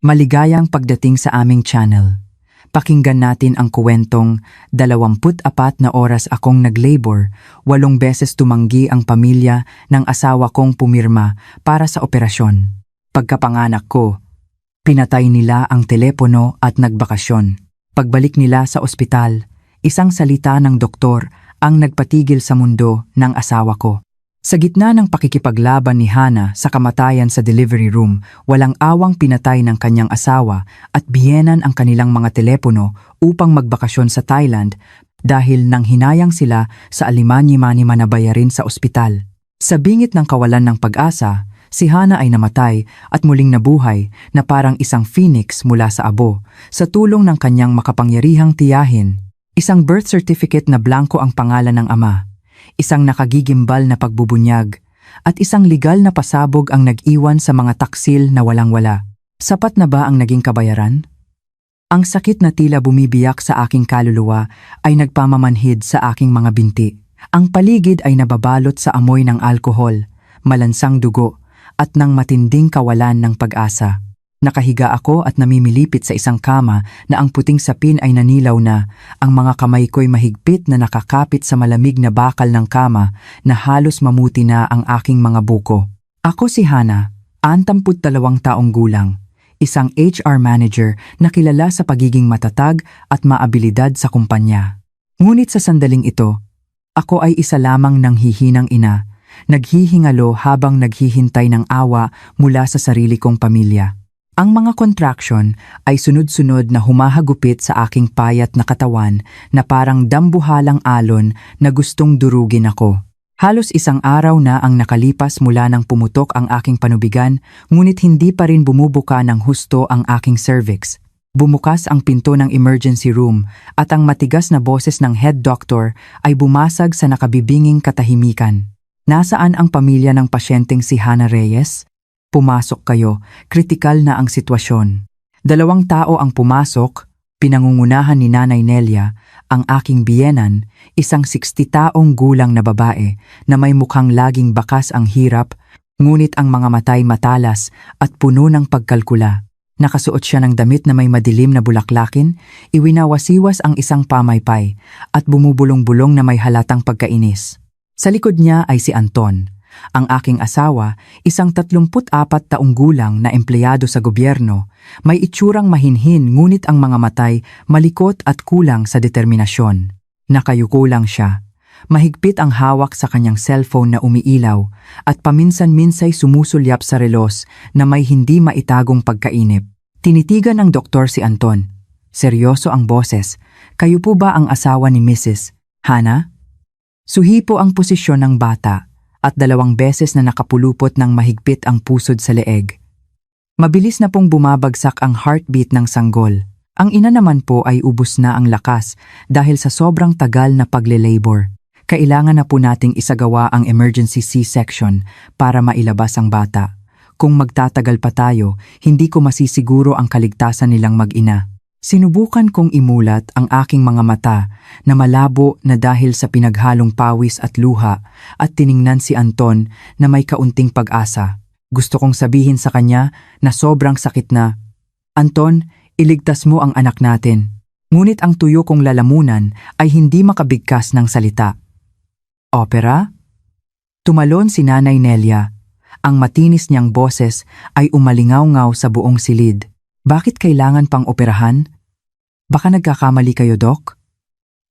Maligayang pagdating sa aming channel. Pakinggan natin ang kuwentong 24 na oras akong nag-labor, 8 beses tumanggi ang pamilya ng asawa kong pumirma para sa operasyon. Pagkapanganak ko, pinatay nila ang telepono at nagbakasyon. Pagbalik nila sa ospital, isang salita ng doktor ang nagpatigil sa mundo ng asawa ko. Sa gitna ng pakikipaglaban ni Hana sa kamatayan sa delivery room, walang awang pinatay ng kanyang asawa at biyenan ang kanilang mga telepono upang magbakasyon sa Thailand dahil nang hinayang sila sa alimanyi-manima na bayarin sa ospital. Sa bingit ng kawalan ng pag-asa, si Hana ay namatay at muling nabuhay na parang isang phoenix mula sa abo sa tulong ng kanyang makapangyarihang tiyahin. Isang birth certificate na blanko ang pangalan ng ama. Isang nakagigimbal na pagbubunyag, at isang legal na pasabog ang nag-iwan sa mga taksil na walang-wala. Sapat na ba ang naging kabayaran? Ang sakit na tila bumibiyak sa aking kaluluwa ay nagpamamanhid sa aking mga binti. Ang paligid ay nababalot sa amoy ng alkohol, malansang dugo, at ng matinding kawalan ng pag-asa. Nakahiga ako at namimilipit sa isang kama na ang puting sapin ay nanilaw na, ang mga kamay ko'y mahigpit na nakakapit sa malamig na bakal ng kama na halos mamuti na ang aking mga buko. Ako si Hana, 62 taong gulang, isang HR manager na kilala sa pagiging matatag at maabilidad sa kumpanya. Ngunit sa sandaling ito, ako ay isa lamang ng hihinang ina, naghihingalo habang naghihintay ng awa mula sa sarili kong pamilya. Ang mga contraction ay sunod-sunod na humahagupit sa aking payat na katawan na parang dambuhalang alon na gustong durugin ako. Halos isang araw na ang nakalipas mula nang pumutok ang aking panubigan, ngunit hindi pa rin bumubuka ng husto ang aking cervix. Bumukas ang pinto ng emergency room at ang matigas na boses ng head doctor ay bumasag sa nakabibinging katahimikan. Nasaan ang pamilya ng pasyenteng si Hana Reyes? Pumasok kayo, kritikal na ang sitwasyon. 2 tao ang pumasok, pinangungunahan ni Nanay Nelia, ang aking biyenan, isang 60 taong gulang na babae na may mukhang laging bakas ang hirap, ngunit ang mga matay matalas at puno ng pagkalkula. Nakasuot siya ng damit na may madilim na bulaklakin, iwinawasiwas ang isang pamaypay at bumubulong-bulong na may halatang pagkainis. Sa likod niya ay si Anton, ang aking asawa, isang 34 taong gulang na empleyado sa gobyerno, may itsurang mahinhin ngunit ang mga matay malikot at kulang sa determinasyon. Nakayuko lang siya. Mahigpit ang hawak sa kanyang cellphone na umiilaw at paminsan-minsay sumusulyap sa relos na may hindi maitagong pagkainip. Tinitigan ng doktor si Anton. Seryoso ang boses. Kayo po ba ang asawa ni Mrs. Hana? Suhipo ang posisyon ng bata at 2 beses na nakapulupot ng mahigpit ang pusod sa leeg. Mabilis na pong bumabagsak ang heartbeat ng sanggol. Ang ina naman po ay ubos na ang lakas dahil sa sobrang tagal na pagle-labor. Kailangan na po nating isagawa ang emergency C-section para mailabas ang bata. Kung magtatagal pa tayo, hindi ko masisiguro ang kaligtasan nilang mag-ina. Sinubukan kong imulat ang aking mga mata na malabo na dahil sa pinaghalong pawis at luha at tiningnan si Anton na may kaunting pag-asa. Gusto kong sabihin sa kanya na sobrang sakit na, "Anton, iligtas mo ang anak natin." Ngunit ang tuyo kong lalamunan ay hindi makabigkas ng salita. Opera? Tumalon si Nanay Nelia. Ang matinis niyang boses ay umalingaw-ngaw sa buong silid. Bakit kailangan pang operahan? Baka nagkakamali kayo, Dok?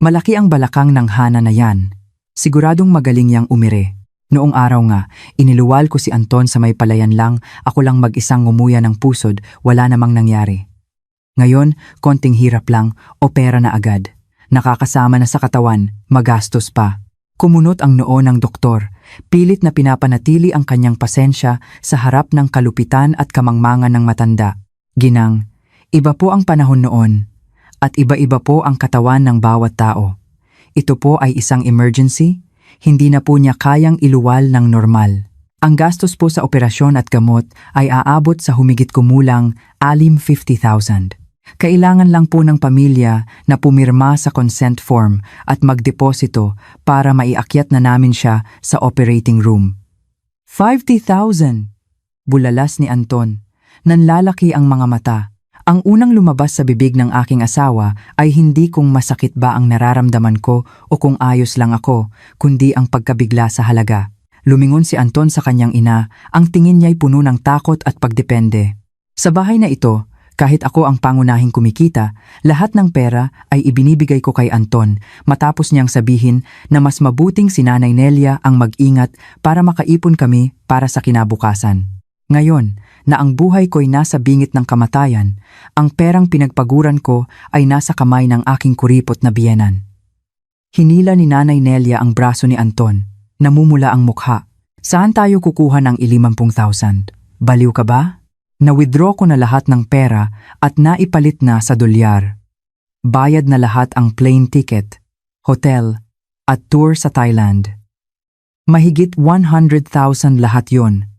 Malaki ang balakang ng Hana na yan. Siguradong magaling yang umire. Noong araw nga, iniluwal ko si Anton sa may palayan lang, ako lang mag-isang ngumuya ng pusod, wala namang nangyari. Ngayon, konting hirap lang, opera na agad. Nakakasama na sa katawan, magastos pa. Kumunot ang noo ng doktor, pilit na pinapanatili ang kanyang pasensya sa harap ng kalupitan at kamangmangan ng matanda. Ginang, iba po ang panahon noon, at iba-iba po ang katawan ng bawat tao. Ito po ay isang emergency, hindi na po niya kayang iluwal ng normal. Ang gastos po sa operasyon at gamot ay aabot sa humigit kumulang 50,000. Kailangan lang po ng pamilya na pumirma sa consent form at magdeposito para maiakyat na namin siya sa operating room. 50,000! Bulalas ni Anton. Nanlalaki ang mga mata. Ang unang lumabas sa bibig ng aking asawa ay hindi kung masakit ba ang nararamdaman ko o kung ayos lang ako, kundi ang pagkabigla sa halaga. Lumingon si Anton sa kanyang ina, ang tingin niya'y puno ng takot at pagdepende. Sa bahay na ito, kahit ako ang pangunahing kumikita, lahat ng pera ay ibinibigay ko kay Anton matapos niyang sabihin na mas mabuting si Nanay Nelia ang mag-ingat para makaipon kami para sa kinabukasan. Ngayon, na ang buhay ko'y nasa bingit ng kamatayan, ang perang pinagpaguran ko ay nasa kamay ng aking kuripot na biyenan. Hinila ni Nanay Nelia ang braso ni Anton. Namumula ang mukha. Saan tayo kukuha ng 50,000? Baliw ka ba? Na-withdraw ko na lahat ng pera at naipalit na sa dolyar. Bayad na lahat ang plane ticket, hotel, at tour sa Thailand. Mahigit 100,000 lahat yon.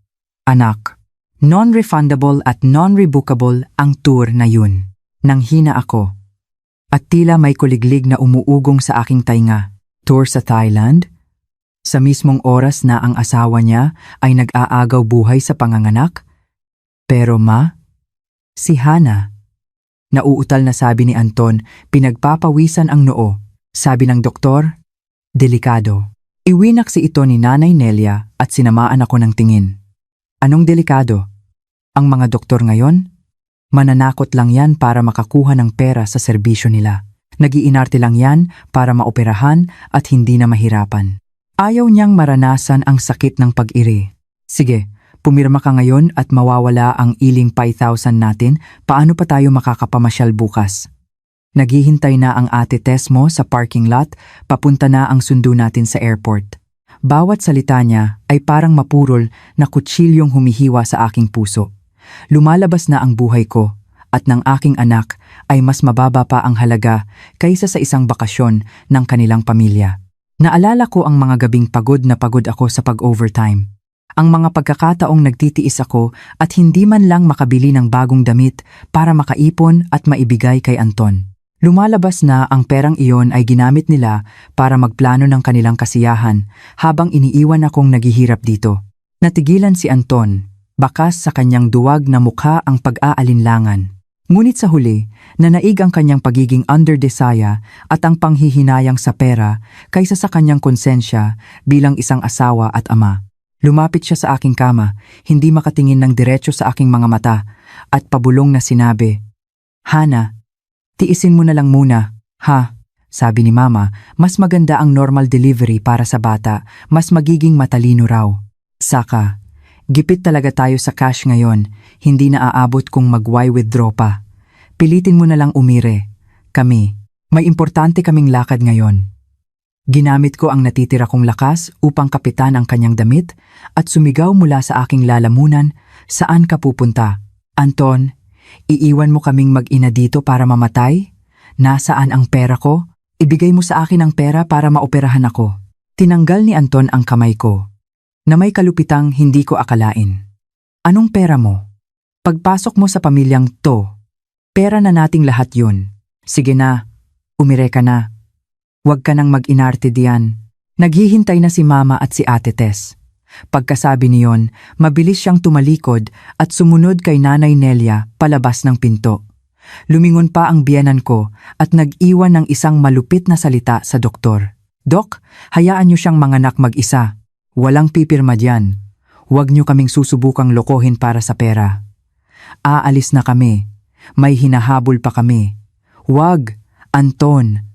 Anak, non-refundable at non-rebookable ang tour na yun. Nanghina ako. At tila may kuliglig na umuugong sa aking tainga. Tour sa Thailand? Sa mismong oras na ang asawa niya ay nag-aagaw buhay sa panganganak? Pero ma, si Hana. Nauutal na sabi ni Anton, pinagpapawisan ang noo. Sabi ng doktor, delikado. Iwinaksi ito ni Nanay Nelia at sinamaan ako ng tingin. Anong delikado? Ang mga doktor ngayon? Mananakot lang yan para makakuha ng pera sa serbisyo nila. Nag-iinarte lang yan para maoperahan at hindi na mahirapan. Ayaw niyang maranasan ang sakit ng pag-iri. Sige, pumirma ka ngayon at mawawala ang iling 5,000 natin, paano pa tayo makakapamasyal bukas? Naghihintay na ang ate Tess mo sa parking lot, papunta na ang sundo natin sa airport. Bawat salita niya ay parang mapurol na kutsilyong humihiwa sa aking puso. Lumalabas na ang buhay ko at ng aking anak ay mas mababa pa ang halaga kaysa sa isang bakasyon ng kanilang pamilya. Naalala ko ang mga gabing pagod na pagod ako sa pag-overtime. Ang mga pagkakataong nagtitiis ako at hindi man lang makabili ng bagong damit para makaipon at maibigay kay Anton. Lumalabas na ang perang iyon ay ginamit nila para magplano ng kanilang kasiyahan habang iniiwan akong naghihirap dito. Natigilan si Anton, bakas sa kanyang duwag na mukha ang pag-aalinlangan. Ngunit sa huli, nanaig ang kanyang pagiging underdesaya at ang panghihinayang sa pera kaysa sa kanyang konsensya bilang isang asawa at ama. Lumapit siya sa aking kama, hindi makatingin ng diretso sa aking mga mata, at pabulong na sinabi, Hana, tiisin mo na lang muna, ha? Sabi ni Mama, mas maganda ang normal delivery para sa bata, mas magiging matalino raw. Saka, gipit talaga tayo sa cash ngayon, hindi na aabot kung mag-withdraw pa. Pilitin mo na lang umire. Kami, may importante kaming lakad ngayon. Ginamit ko ang natitira kong lakas upang kapitan ang kanyang damit at sumigaw mula sa aking lalamunan, saan ka pupunta? Anton, iiwan mo kaming mag-ina dito para mamatay? Nasaan ang pera ko? Ibigay mo sa akin ang pera para maoperahan ako. Tinanggal ni Anton ang kamay ko, na may kalupitang hindi ko akalain. Anong pera mo? Pagpasok mo sa pamilyang to, pera na nating lahat yun. Sige na, umire ka na. Huwag ka nang mag-inarte diyan. Naghihintay na si Mama at si Ate Tess. Pagkasabi niyon, mabilis siyang tumalikod at sumunod kay Nanay Nelia palabas ng pinto. Lumingon pa ang biyenan ko at nag-iwan ng isang malupit na salita sa doktor. Dok, hayaan niyo siyang manganak mag-isa. Walang pipirma diyan. Huwag niyo kaming susubukang lokohin para sa pera. Aalis na kami. May hinahabol pa kami. Huwag, Anton.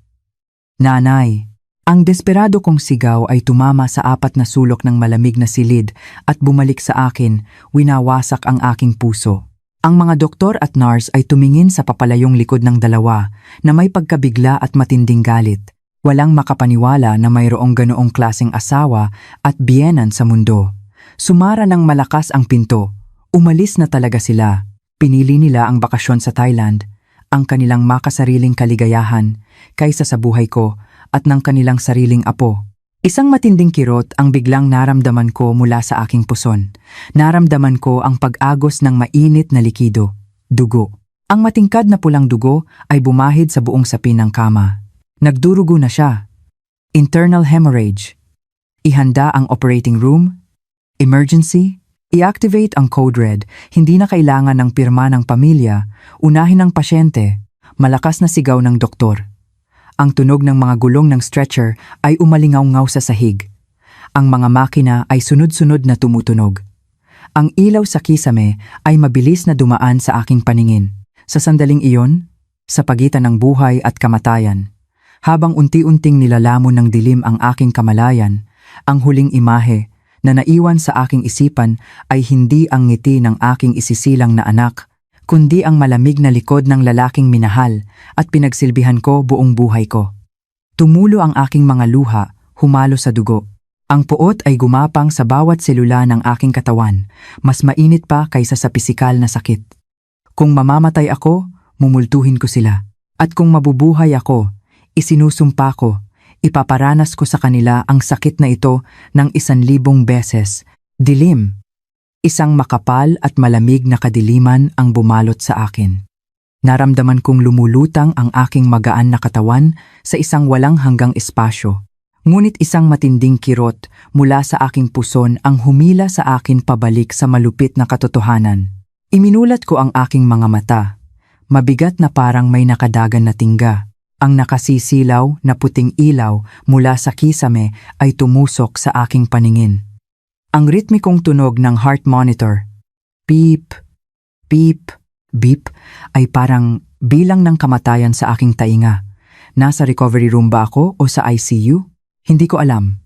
Nanay. Ang desperado kong sigaw ay tumama sa 4 na sulok ng malamig na silid at bumalik sa akin, winawasak ang aking puso. Ang mga doktor at nurse ay tumingin sa papalayong likod ng dalawa na may pagkabigla at matinding galit. Walang makapaniwala na mayroong ganoong klaseng asawa at biyenan sa mundo. Sumara ng malakas ang pinto. Umalis na talaga sila. Pinili nila ang bakasyon sa Thailand, ang kanilang makasariling kaligayahan kaysa sa buhay ko at ng kanilang sariling apo. Isang matinding kirot ang biglang naramdaman ko mula sa aking puson. Naramdaman ko ang pag-agos ng mainit na likido, dugo. Ang matingkad na pulang dugo ay bumahid sa buong sapin ng kama. Nagdurugo na siya. Internal hemorrhage. Ihanda ang operating room. Emergency. I-activate ang code red, hindi na kailangan ng pirma ng pamilya, unahin ng pasyente, malakas na sigaw ng doktor. Ang tunog ng mga gulong ng stretcher ay umalingaw-ngaw sa sahig. Ang mga makina ay sunod-sunod na tumutunog. Ang ilaw sa kisame ay mabilis na dumaan sa aking paningin. Sa sandaling iyon, sa pagitan ng buhay at kamatayan, habang unti-unting nilalamon ng dilim ang aking kamalayan, ang huling imahe na naiwan sa aking isipan ay hindi ang ngiti ng aking isisilang na anak, kundi ang malamig na likod ng lalaking minahal at pinagsilbihan ko buong buhay ko. Tumulo ang aking mga luha, humalo sa dugo. Ang puot ay gumapang sa bawat selula ng aking katawan, mas mainit pa kaysa sa pisikal na sakit. Kung mamamatay ako, mumultuhin ko sila. At kung mabubuhay ako, isinusumpa ko, ipaparanas ko sa kanila ang sakit na ito ng 1,000 beses. Dilim. Isang makapal at malamig na kadiliman ang bumalot sa akin. Naramdaman kong lumulutang ang aking magaan na katawan sa isang walang hanggang espasyo. Ngunit isang matinding kirot mula sa aking puson ang humila sa akin pabalik sa malupit na katotohanan. Iminulat ko ang aking mga mata. Mabigat na parang may nakadagan na tingga. Ang nakasisilaw na puting ilaw mula sa kisame ay tumusok sa aking paningin. Ang ritmikong tunog ng heart monitor, beep, beep, beep, ay parang bilang ng kamatayan sa aking tainga. Nasa recovery room ba ako o sa ICU? Hindi ko alam.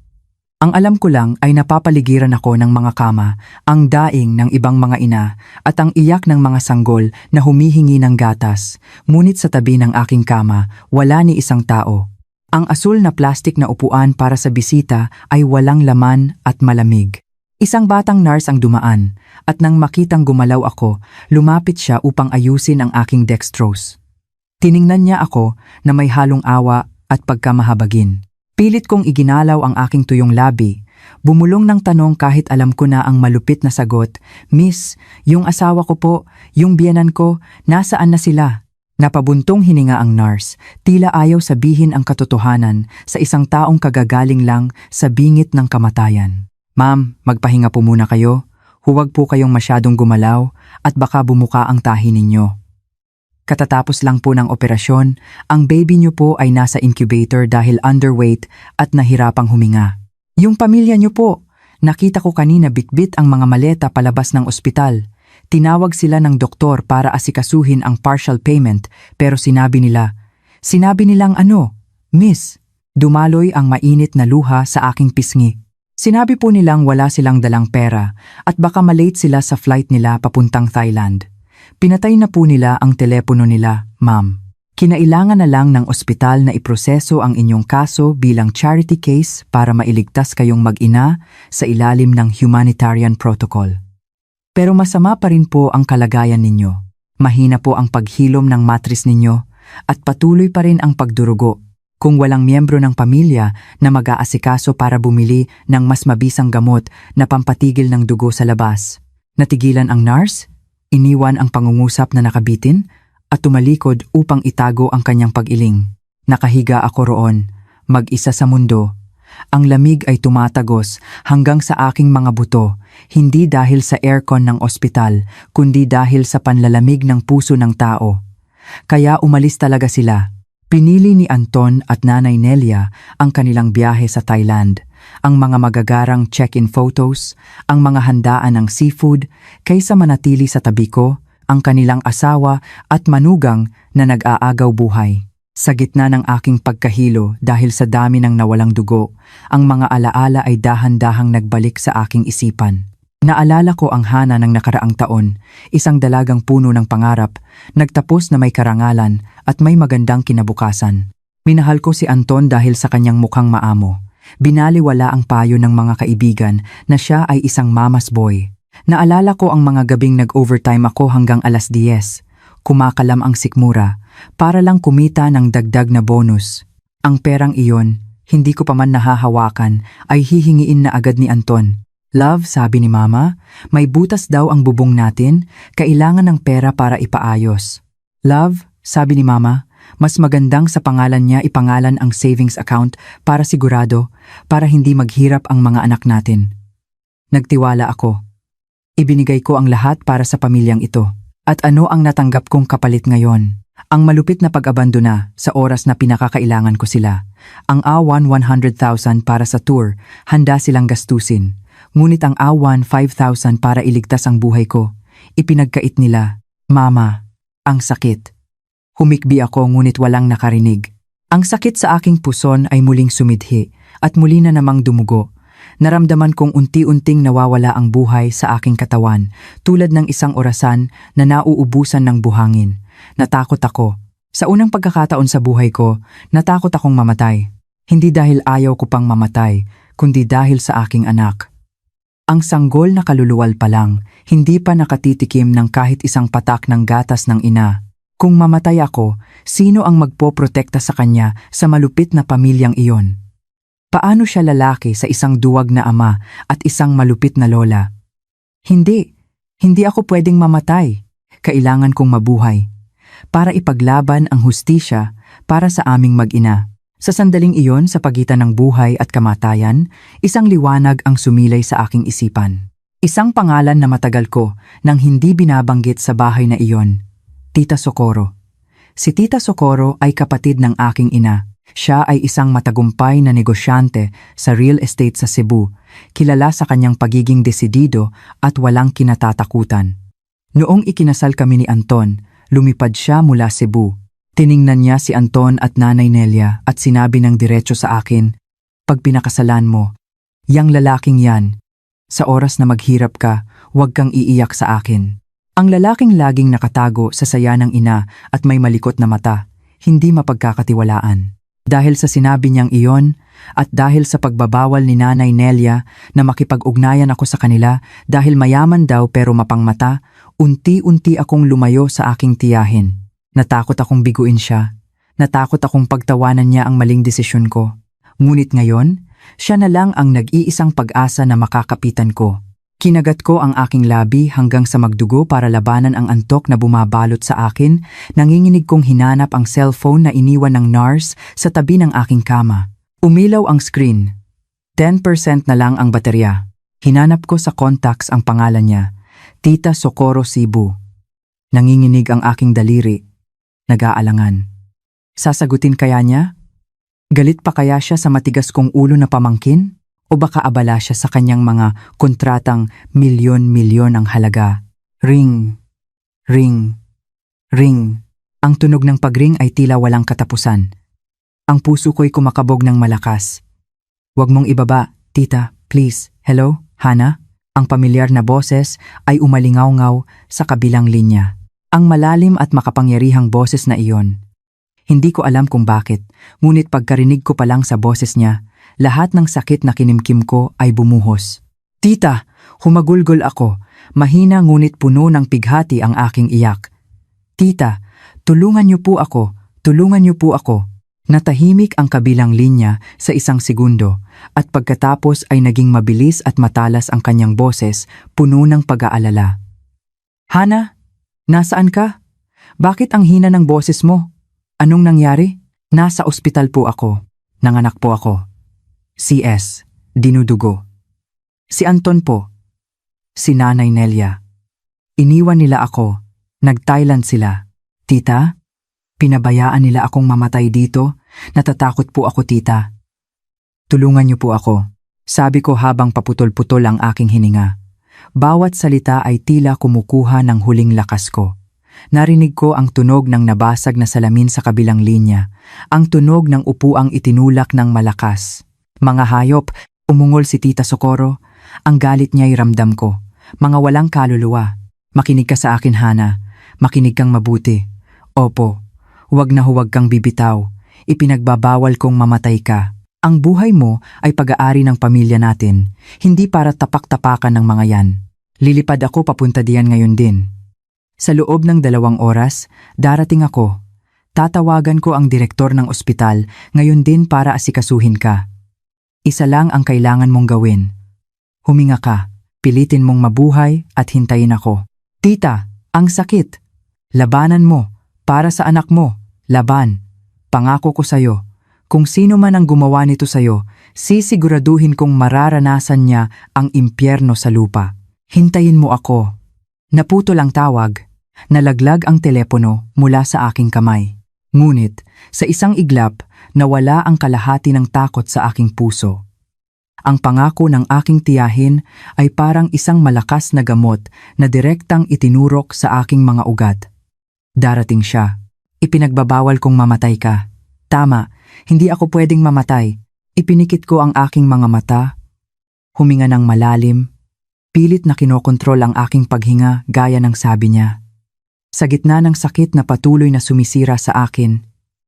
Ang alam ko lang ay napapaligiran ako ng mga kama, ang daing ng ibang mga ina, at ang iyak ng mga sanggol na humihingi ng gatas. Ngunit sa tabi ng aking kama, wala ni isang tao. Ang asul na plastik na upuan para sa bisita ay walang laman at malamig. Isang batang nurse ang dumaan, at nang makitang gumalaw ako, lumapit siya upang ayusin ang aking dextrose. Tiningnan niya ako na may halong awa at pagkamahabagin. Pilit kong iginalaw ang aking tuyong labi. Bumulong ng tanong kahit alam ko na ang malupit na sagot, "Miss, yung asawa ko po, yung biyenan ko, nasaan na sila?" Napabuntong hininga ang nurse, tila ayaw sabihin ang katotohanan sa isang taong kagagaling lang sa bingit ng kamatayan. "Ma'am, magpahinga po muna kayo. Huwag po kayong masyadong gumalaw at baka bumuka ang tahi ninyo. Katatapos lang po ng operasyon, ang baby niyo po ay nasa incubator dahil underweight at nahirapang huminga. Yung pamilya niyo po, nakita ko kanina bitbit ang mga maleta palabas ng ospital. Tinawag sila ng doktor para asikasuhin ang partial payment pero sinabi nilang ano, Miss, dumaloy ang mainit na luha sa aking pisngi. Sinabi po nilang wala silang dalang pera at baka malate sila sa flight nila papuntang Thailand. Pinatay na po nila ang telepono nila, ma'am. Kinailangan na lang ng ospital na iproseso ang inyong kaso bilang charity case para mailigtas kayong mag-ina sa ilalim ng humanitarian protocol. Pero masama pa rin po ang kalagayan ninyo. Mahina po ang paghilom ng matris ninyo at patuloy pa rin ang pagdurugo. Kung walang miyembro ng pamilya na mag-aasikaso para bumili ng mas mabisang gamot na pampatigil ng dugo sa labas. Natigilan ang nurse, iniwan ang pangungusap na nakabitin at tumalikod upang itago ang kanyang pag-iling. Nakahiga ako roon, mag-isa sa mundo. Ang lamig ay tumatagos hanggang sa aking mga buto, hindi dahil sa aircon ng ospital, kundi dahil sa panlalamig ng puso ng tao. Kaya umalis talaga sila. Pinili ni Anton at Nanay Nelia ang kanilang biyahe sa Thailand, ang mga magagarang check-in photos, ang mga handaan ng seafood, kaysa manatili sa tabi ko, ang kanilang asawa at manugang na nag-aagaw buhay. Sa gitna ng aking pagkahilo dahil sa dami ng nawalang dugo, ang mga alaala ay dahan-dahang nagbalik sa aking isipan. Naalala ko ang Hana ng nakaraang taon, isang dalagang puno ng pangarap, nagtapos na may karangalan at may magandang kinabukasan. Minahal ko si Anton dahil sa kanyang mukhang maamo. Binaliwala ang payo ng mga kaibigan na siya ay isang mama's boy. Naalala ko ang mga gabing nag-overtime ako hanggang 10:00. Kumakalam ang sikmura para lang kumita ng dagdag na bonus. Ang perang iyon, hindi ko pa man nahahawakan, ay hihingiin na agad ni Anton. "Love," sabi ni Mama, "may butas daw ang bubong natin, kailangan ng pera para ipaayos." "Love," sabi ni Mama, "mas magandang sa pangalan niya ipangalan ang savings account para sigurado, para hindi maghirap ang mga anak natin." Nagtiwala ako. Ibinigay ko ang lahat para sa pamilyang ito. At ano ang natanggap kong kapalit ngayon? Ang malupit na pag-abandona sa oras na pinakakailangan ko sila. Ang awan 100,000 para sa tour, handa silang gastusin. Ngunit ang awan 5,000 para iligtas ang buhay ko. Ipinagkait nila, Mama, ang sakit. Humikbi ako ngunit walang nakarinig. Ang sakit sa aking puson ay muling sumidhi at muli na namang dumugo. Naramdaman kong unti-unting nawawala ang buhay sa aking katawan tulad ng isang orasan na nauubusan ng buhangin. Natakot ako. Sa unang pagkakataon sa buhay ko, natakot akong mamatay. Hindi dahil ayaw ko pang mamatay, kundi dahil sa aking anak. Ang sanggol na kaluluwal pa lang, hindi pa nakatitikim ng kahit isang patak ng gatas ng ina. Kung mamatay ako, sino ang magpoprotekta sa kanya sa malupit na pamilyang iyon? Paano siya lalaki sa isang duwag na ama at isang malupit na lola? Hindi ako pwedeng mamatay. Kailangan kong mabuhay. Para ipaglaban ang hustisya para sa aming mag-ina. Sa sandaling iyon sa pagitan ng buhay at kamatayan, isang liwanag ang sumilay sa aking isipan. Isang pangalan na matagal ko nang hindi binabanggit sa bahay na iyon. Tita Socorro. Si Tita Socorro ay kapatid ng aking ina. Siya ay isang matagumpay na negosyante sa real estate sa Cebu, kilala sa kanyang pagiging desidido at walang kinatatakutan. Noong ikinasal kami ni Anton, lumipad siya mula Cebu. Tiningnan niya si Anton at Nanay Nelia at sinabi ng diretso sa akin, "Pag pinakasalan mo, yang lalaking yan, sa oras na maghirap ka, huwag kang iiyak sa akin." Ang lalaking laging nakatago sa saya ng ina at may malikot na mata, hindi mapagkakatiwalaan. Dahil sa sinabi niyang iyon at dahil sa pagbabawal ni Nanay Nelia na makipag-ugnayan ako sa kanila dahil mayaman daw pero mapangmata, unti-unti akong lumayo sa aking tiyahin. Natakot akong biguin siya. Natakot akong pagtawanan niya ang maling desisyon ko. Ngunit ngayon, siya na lang ang nag-iisang pag-asa na makakapitan ko. Kinagat ko ang aking labi hanggang sa magdugo para labanan ang antok na bumabalot sa akin, nanginginig kong hinanap ang cellphone na iniwan ng nurse sa tabi ng aking kama. Umilaw ang screen. 10% na lang ang baterya. Hinanap ko sa contacts ang pangalan niya, Tita Socorro Cebu. Nanginginig ang aking daliri. Nag-aalangan. Sasagutin kaya niya? Galit pa kaya siya sa matigas kong ulo na pamangkin? O baka abala siya sa kanyang mga kontratang milyon-milyon ang halaga? Ring, ring, ring. Ang tunog ng pagring ay tila walang katapusan. Ang puso ko'y kumakabog ng malakas. "Huwag mong ibaba, tita, please. Hello, Hana?" Ang pamilyar na boses ay umalingaw-ngaw sa kabilang linya. Ang malalim at makapangyarihang boses na iyon. Hindi ko alam kung bakit, ngunit pagkarinig ko pa lang sa boses niya, lahat ng sakit na kinimkim ko ay bumuhos. "Tita!" Humagulgol ako. Mahina ngunit puno ng pighati ang aking iyak. "Tita, tulungan niyo po ako. Tulungan niyo po ako." Natahimik ang kabilang linya sa isang segundo at pagkatapos ay naging mabilis at matalas ang kanyang boses, puno ng pag-aalala. "Hana, nasaan ka? Bakit ang hina ng boses mo? Anong nangyari?" "Nasa ospital po ako. Nanganak po ako. CS, dinudugo." "Si Anton po." "Si Nanay Nelia. Iniwan nila ako. Nag-Thailand sila." "Tita, pinabayaan nila akong mamatay dito. Natatakot po ako, tita." "Tulungan niyo po ako," sabi ko habang paputol-putol ang aking hininga. Bawat salita ay tila kumukuha ng huling lakas ko. Narinig ko ang tunog ng nabasag na salamin sa kabilang linya, ang tunog ng upuang itinulak ng malakas. "Mga hayop," umungol si Tita Socorro. Ang galit niya'y ramdam ko. "Mga walang kaluluwa. Makinig ka sa akin, Hana. Makinig kang mabuti. Opo, huwag na huwag kang bibitaw. Ipinagbabawal kong mamatay ka. Ang buhay mo ay pag-aari ng pamilya natin, hindi para tapak-tapakan ng mga yan. Lilipad ako papunta diyan ngayon din. Sa loob ng 2 oras, darating ako. Tatawagan ko ang direktor ng ospital ngayon din para asikasuhin ka. Isa lang ang kailangan mong gawin. Huminga ka, pilitin mong mabuhay at hintayin ako." "Tita, ang sakit. Labanan mo, para sa anak mo. Laban. Pangako ko sa'yo, kung sino man ang gumawa nito sa'yo, sisiguraduhin kong mararanasan niya ang impyerno sa lupa. Hintayin mo ako. Naputol ang tawag. Nalaglag ang telepono mula sa aking kamay. Ngunit, sa isang iglap, nawala ang kalahati ng takot sa aking puso. Ang pangako ng aking tiyahin ay parang isang malakas na gamot na direktang itinurok sa aking mga ugat. Darating siya. Ipinagbabawal kong mamatay ka. Tama, hindi ako pwedeng mamatay. Ipinikit ko ang aking mga mata. Huminga ng malalim. Pilit na kinokontrol ang aking paghinga gaya ng sabi niya. Sa gitna ng sakit na patuloy na sumisira sa akin,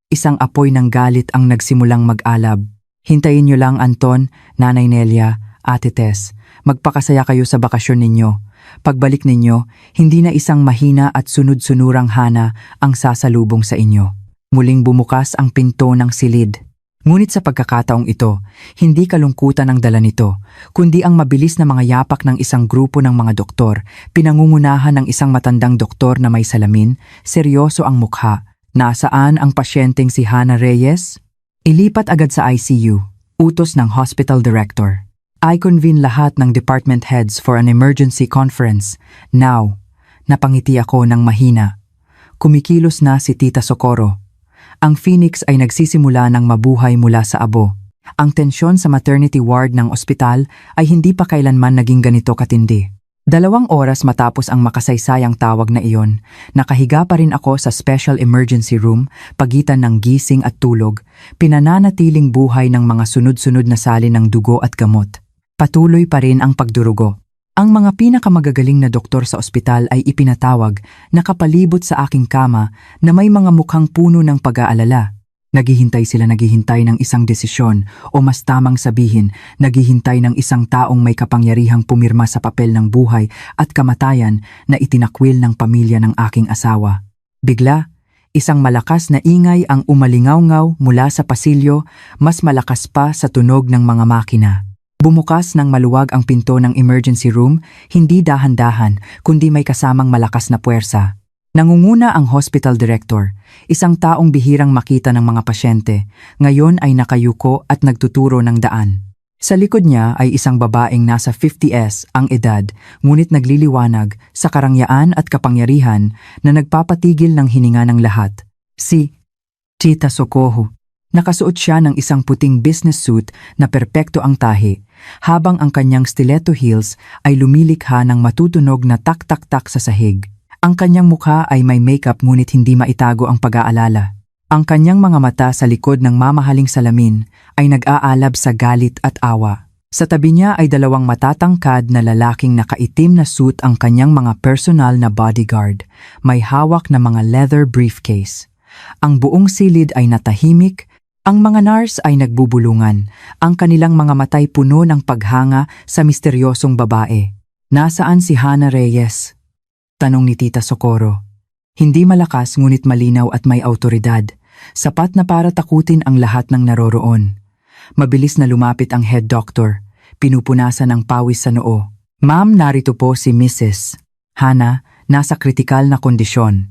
isang apoy ng galit ang nagsimulang mag-alab. Hintayin niyo lang, Anton, Nanay Nelia, Ate Tess. Magpakasaya kayo sa bakasyon ninyo. Pagbalik ninyo, hindi na isang mahina at sunod-sunurang Hana ang sasalubong sa inyo. Muling bumukas ang pinto ng silid. Ngunit sa pagkakataong ito, hindi kalungkutan ang dala nito, kundi ang mabilis na mga yapak ng isang grupo ng mga doktor, pinangungunahan ng isang matandang doktor na may salamin, seryoso ang mukha. Nasaan ang pasyenteng si Hana Reyes? Ilipat agad sa ICU, utos ng hospital director. I convene lahat ng department heads for an emergency conference. Now, napangiti ako ng mahina. Kumikilos na si Tita Socorro. Ang Phoenix ay nagsisimula ng mabuhay mula sa abo. Ang tensyon sa maternity ward ng ospital ay hindi pa kailanman naging ganito katindi. 2 oras matapos ang makasaysayang tawag na iyon, nakahiga pa rin ako sa special emergency room, pagitan ng gising at tulog, pinananatiling buhay ng mga sunod-sunod na salin ng dugo at gamot. Patuloy pa rin ang pagdurugo. Ang mga pinakamagagaling na doktor sa ospital ay ipinatawag, nakapalibot sa aking kama na may mga mukhang puno ng pag-aalala. Naghihintay ng isang desisyon o mas tamang sabihin, naghihintay ng isang taong may kapangyarihang pumirma sa papel ng buhay at kamatayan na itinakwil ng pamilya ng aking asawa. Bigla, isang malakas na ingay ang umalingaw-ngaw mula sa pasilyo, mas malakas pa sa tunog ng mga makina. Bumukas ng maluwag ang pinto ng emergency room, hindi dahan-dahan, kundi may kasamang malakas na puwersa. Nangunguna ang hospital director, isang taong bihirang makita ng mga pasyente, ngayon ay nakayuko at nagtuturo ng daan. Sa likod niya ay isang babaeng nasa 50s ang edad, ngunit nagliliwanag sa karangyaan at kapangyarihan na nagpapatigil ng hininga ng lahat. Si Tita Socorro. Nakasuot siya ng isang puting business suit na perpekto ang tahi, habang ang kanyang stiletto heels ay lumilikha ng matutunog na tak-tak-tak sa sahig. Ang kanyang mukha ay may makeup ngunit hindi maitago ang pag-aalala. Ang kanyang mga mata sa likod ng mamahaling salamin ay nag-aalab sa galit at awa. Sa tabi niya ay 2 matatangkad na lalaking nakaitim na suit ang kanyang mga personal na bodyguard, may hawak na mga leather briefcase. Ang buong silid ay natahimik, ang mga nurse ay nagbubulungan, ang kanilang mga matay puno ng paghanga sa misteryosong babae. Nasaan si Hana Reyes? Tanong ni Tita Socorro. Hindi malakas ngunit malinaw at may autoridad, sapat na para takutin ang lahat ng naroroon. Mabilis na lumapit ang head doctor, pinupunasan ng pawis sa noo. Ma'am, narito po si Mrs. Hana, nasa kritikal na kondisyon.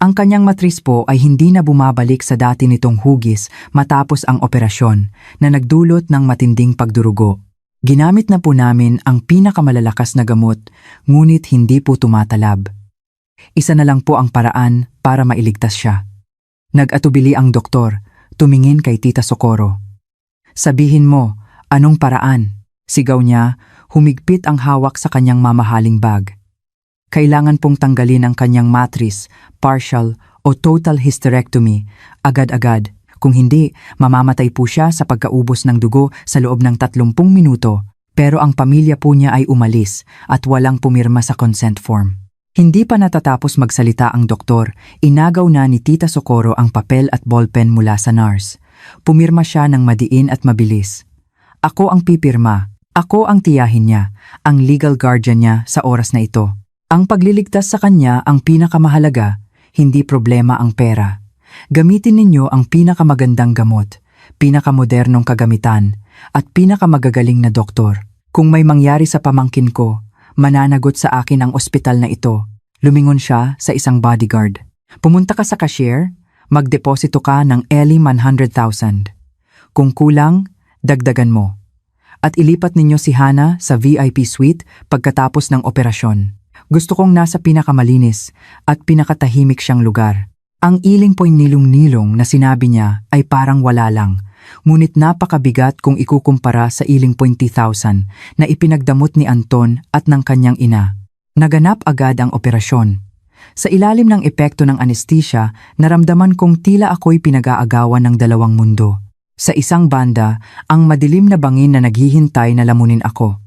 Ang kanyang matris po ay hindi na bumabalik sa dati nitong hugis matapos ang operasyon na nagdulot ng matinding pagdurugo. Ginamit na po namin ang pinakamalalakas na gamot, ngunit hindi po tumatalab. Isa na lang po ang paraan para mailigtas siya. Nag-atubili ang doktor, tumingin kay Tita Socorro. Sabihin mo, anong paraan? Sigaw niya, humigpit ang hawak sa kanyang mamahaling bag. Kailangan pong tanggalin ang kanyang matris, partial o total hysterectomy, agad-agad. Kung hindi, mamamatay po siya sa pagkaubos ng dugo sa loob ng 30 minuto, pero ang pamilya po niya ay umalis at walang pumirma sa consent form. Hindi pa natatapos magsalita ang doktor, inagaw na ni Tita Socorro ang papel at ballpen mula sa nurse. Pumirma siya ng madiin at mabilis. Ako ang pipirma, ako ang tiyahin niya, ang legal guardian niya sa oras na ito. Ang pagliligtas sa kanya ang pinakamahalaga, hindi problema ang pera. Gamitin ninyo ang pinakamagandang gamot, pinakamodernong kagamitan, at pinakamagagaling na doktor. Kung may mangyari sa pamangkin ko, mananagot sa akin ang ospital na ito. Lumingon siya sa isang bodyguard. Pumunta ka sa cashier, magdeposito ka ng 100,000. Kung kulang, dagdagan mo. At ilipat ninyo si Hana sa VIP suite pagkatapos ng operasyon. Gusto kong nasa pinakamalinis at pinakatahimik siyang lugar. Ang iling po'y nilong-nilong na sinabi niya ay parang wala lang, ngunit napakabigat kung ikukumpara sa iling 20,000 na ipinagdamot ni Anton at ng kanyang ina. Naganap agad ang operasyon. Sa ilalim ng epekto ng anesthesia, naramdaman kong tila ako'y pinag-aagawan ng dalawang mundo. Sa isang banda, ang madilim na bangin na naghihintay na lamunin ako.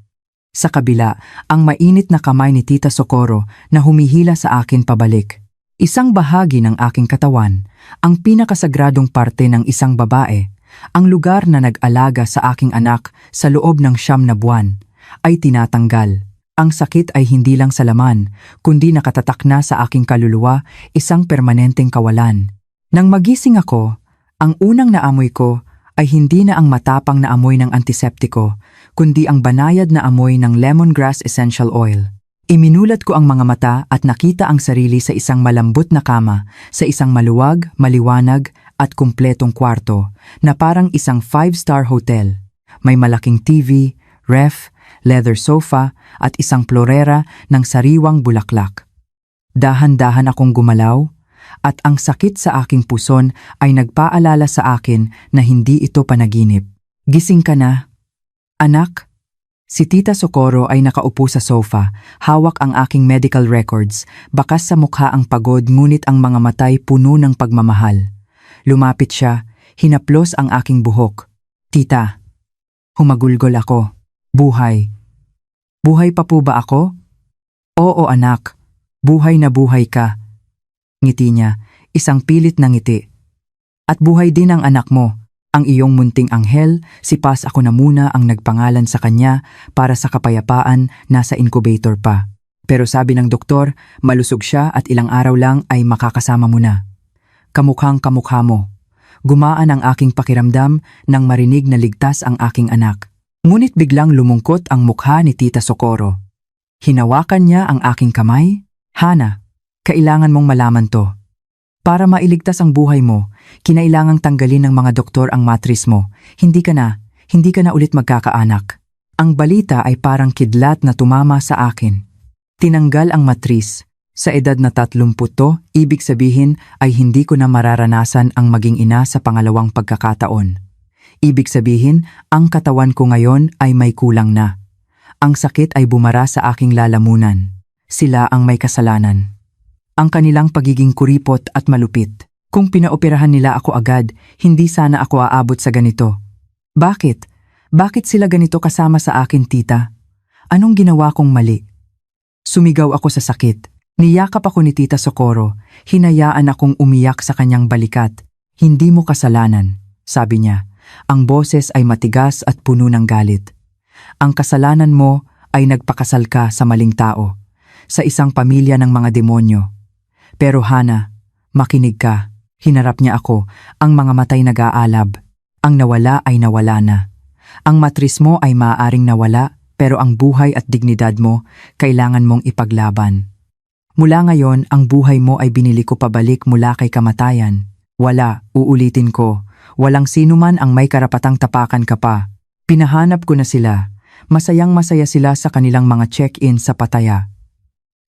Sa kabila, ang mainit na kamay ni Tita Socorro na humihila sa akin pabalik. Isang bahagi ng aking katawan, ang pinakasagradong parte ng isang babae, ang lugar na nag-alaga sa aking anak sa loob ng 9 na buwan, ay tinatanggal. Ang sakit ay hindi lang sa laman, kundi nakatatak na sa aking kaluluwa, isang permanenteng kawalan. Nang magising ako, ang unang naamoy ko ay hindi na ang matapang na amoy ng antiseptiko, kundi ang banayad na amoy ng lemongrass essential oil. Iminulat ko ang mga mata at nakita ang sarili sa isang malambot na kama, sa isang maluwag, maliwanag at kumpletong kwarto na parang isang 5-star hotel. May malaking TV, ref, leather sofa at isang florera ng sariwang bulaklak. Dahan-dahan akong gumalaw at ang sakit sa aking puson ay nagpaalala sa akin na hindi ito panaginip. Gising ka na, anak? Si Tita Socorro ay nakaupo sa sofa, hawak ang aking medical records, bakas sa mukha ang pagod ngunit ang mga matay puno ng pagmamahal. Lumapit siya, hinaplos ang aking buhok. Tita, humagulgol ako. Buhay. Buhay pa po ba ako? Oo anak, buhay na buhay ka. Ngiti niya, isang pilit na ngiti. At buhay din ang anak mo. Ang iyong munting anghel, si Paz ako na muna ang nagpangalan sa kanya para sa kapayapaan, nasa incubator pa. Pero sabi ng doktor, malusog siya at ilang araw lang ay makakasama mo na. Kamukhang kamukha mo. Gumaan ang aking pakiramdam nang marinig na ligtas ang aking anak. Ngunit biglang lumungkot ang mukha ni Tita Socorro. Hinawakan niya ang aking kamay. Hana, kailangan mong malaman to. Para mailigtas ang buhay mo, kinailangang tanggalin ng mga doktor ang matris mo. Hindi ka na ulit magkakaanak. Ang balita ay parang kidlat na tumama sa akin. Tinanggal ang matris. Sa edad na 30 to, ibig sabihin ay hindi ko na mararanasan ang maging ina sa pangalawang pagkakataon. Ibig sabihin, ang katawan ko ngayon ay may kulang na. Ang sakit ay bumara sa aking lalamunan. Sila ang may kasalanan. Ang kanilang pagiging kuripot at malupit. Kung pinaoperahan nila ako agad, hindi sana ako aabot sa ganito. Bakit? Bakit sila ganito kasama sa akin, tita? Anong ginawa kong mali? Sumigaw ako sa sakit. Niyakap ako ni Tita Socorro. Hinayaan akong umiyak sa kanyang balikat. Hindi mo kasalanan, sabi niya. Ang boses ay matigas at puno ng galit. Ang kasalanan mo ay nagpakasal ka sa maling tao, sa isang pamilya ng mga demonyo. Pero Hana, makinig ka. Hinarap niya ako, ang mga matay nag-aalab. Ang nawala ay nawala na. Ang matris mo ay maaaring nawala, pero ang buhay at dignidad mo, kailangan mong ipaglaban. Mula ngayon, ang buhay mo ay binili ko pabalik mula kay kamatayan. Wala, uulitin ko. Walang sino man ang may karapatang tapakan ka pa. Pinahanap ko na sila. Masayang-masaya sila sa kanilang mga check-in sa Pattaya.